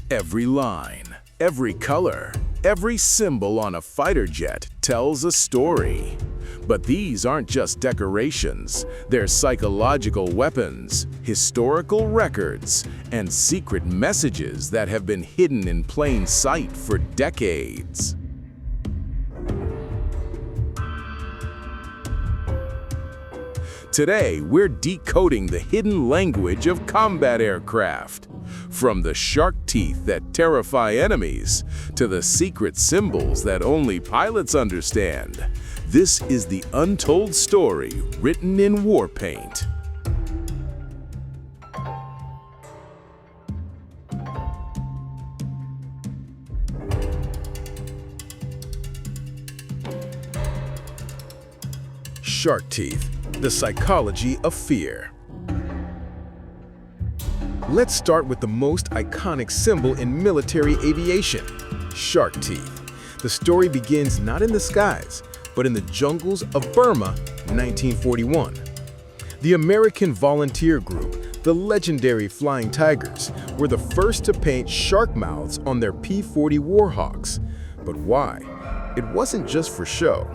Every line, every color, every symbol on a fighter jet tells a story. But these aren't just decorations. They're psychological weapons, historical records, and secret messages that have been hidden in plain sight for decades. Today, we're decoding the hidden language of combat aircraft. From the shark teeth that terrify enemies to the secret symbols that only pilots understand, this is the untold story written in war paint. Shark teeth, the psychology of fear. Let's start with the most iconic symbol in military aviation, shark teeth. The story begins not in the skies, but in the jungles of Burma, 1941. The American volunteer group, the legendary Flying Tigers, were the first to paint shark mouths on their P-40 Warhawks. But why? It wasn't just for show.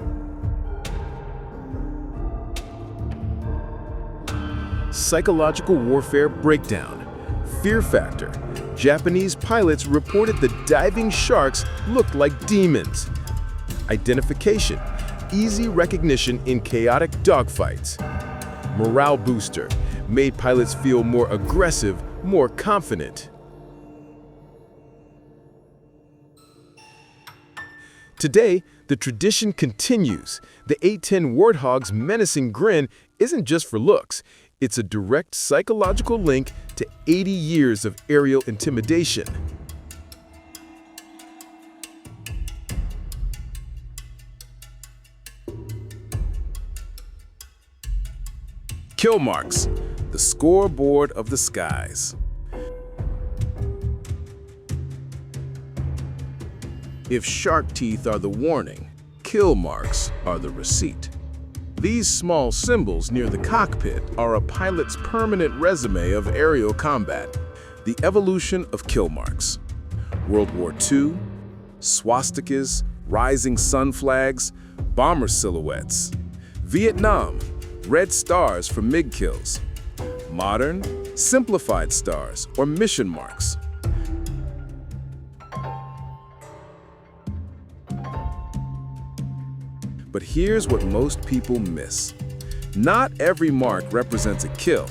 Psychological warfare breakdown. Fear factor. Japanese pilots reported the diving sharks looked like demons. Identification. Easy recognition in chaotic dogfights. Morale booster. Made pilots feel more aggressive, more confident. Today, the tradition continues. The A-10 Warthog's menacing grin isn't just for looks. It's a direct psychological link to 80 years of aerial intimidation. Kill marks, the scoreboard of the skies. If shark teeth are the warning, kill marks are the receipt. These small symbols near the cockpit are a pilot's permanent resume of aerial combat. The evolution of kill marks. World War II, swastikas, rising sun flags, bomber silhouettes. Vietnam, red stars for MiG kills. Modern, simplified stars or mission marks. But here's what most people miss. Not every mark represents a kill.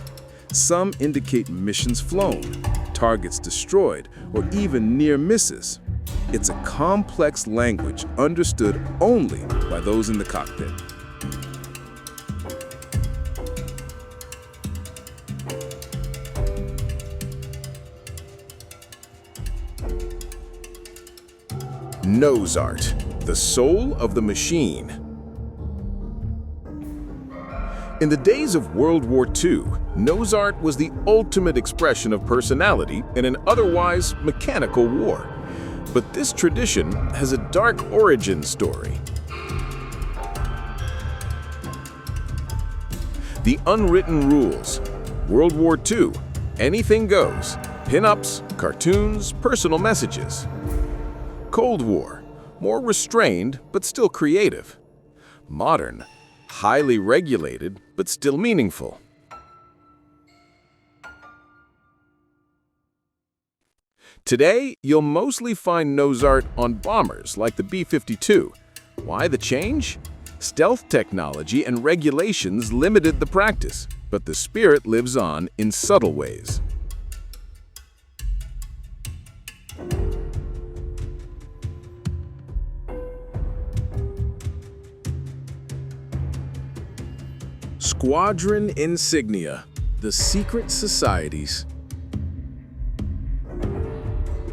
Some indicate missions flown, targets destroyed, or even near misses. It's a complex language understood only by those in the cockpit. Nose art, the soul of the machine. In the days of World War II, nose art was the ultimate expression of personality in an otherwise mechanical war. But this tradition has a dark origin story. The unwritten rules. World War II, anything goes. Pin-ups, cartoons, personal messages. Cold War, more restrained but still creative. Modern, highly regulated, but still meaningful. Today, you'll mostly find nose art on bombers like the B-52. Why the change? Stealth technology and regulations limited the practice, but the spirit lives on in subtle ways. Squadron insignia, the secret societies.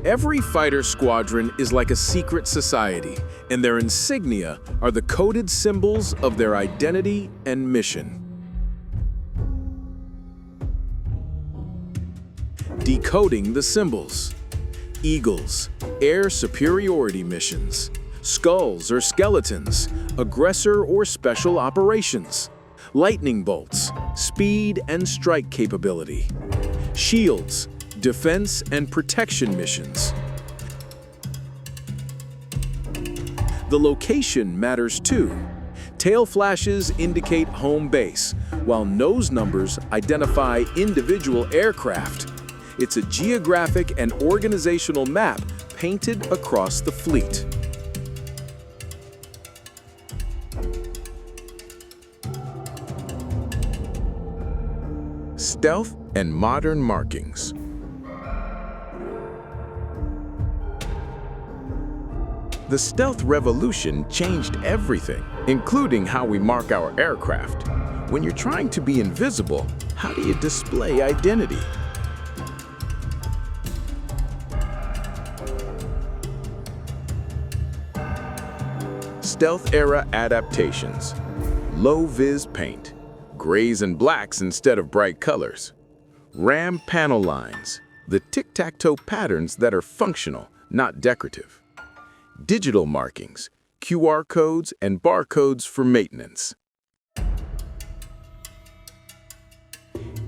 Every fighter squadron is like a secret society, and their insignia are the coded symbols of their identity and mission. Decoding the symbols. Eagles, air superiority missions. Skulls or skeletons, aggressor or special operations. Lightning bolts, speed and strike capability. Shields, Defense and protection missions. The location matters too. Tail flashes indicate home base, while nose numbers identify individual aircraft. It's a geographic and organizational map painted across the fleet. Stealth and modern markings. The stealth revolution changed everything, including how we mark our aircraft. When you're trying to be invisible, how do you display identity? Stealth-era adaptations. Low-vis paint. Grays and blacks instead of bright colors. RAM panel lines. The tic-tac-toe patterns that are functional, not decorative. Digital markings. QR codes and barcodes for maintenance.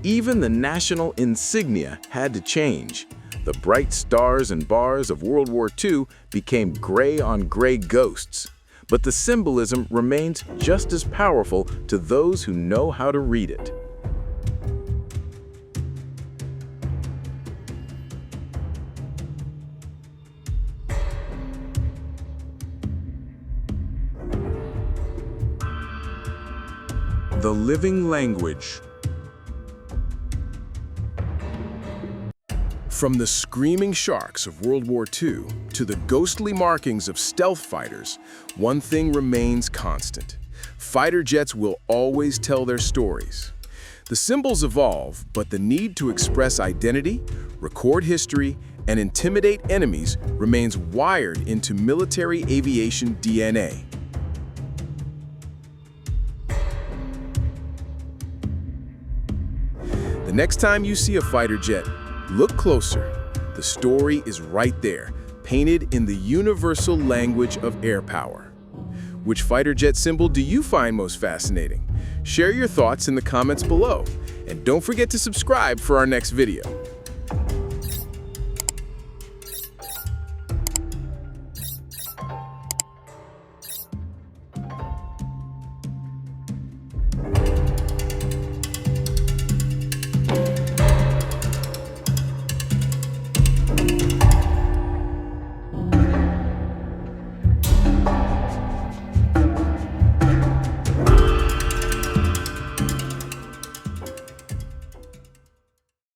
Even the national insignia had to change. The bright stars and bars of World War II became gray-on-gray ghosts. But the symbolism remains just as powerful to those who know how to read it. The living language. From the screaming sharks of World War II to the ghostly markings of stealth fighters, one thing remains constant. Fighter jets will always tell their stories. The symbols evolve, but the need to express identity, record history, and intimidate enemies remains wired into military aviation DNA. The next time you see a fighter jet, look closer. The story is right there, painted in the universal language of air power. Which fighter jet symbol do you find most fascinating? Share your thoughts in the comments below, and don't forget to subscribe for our next video.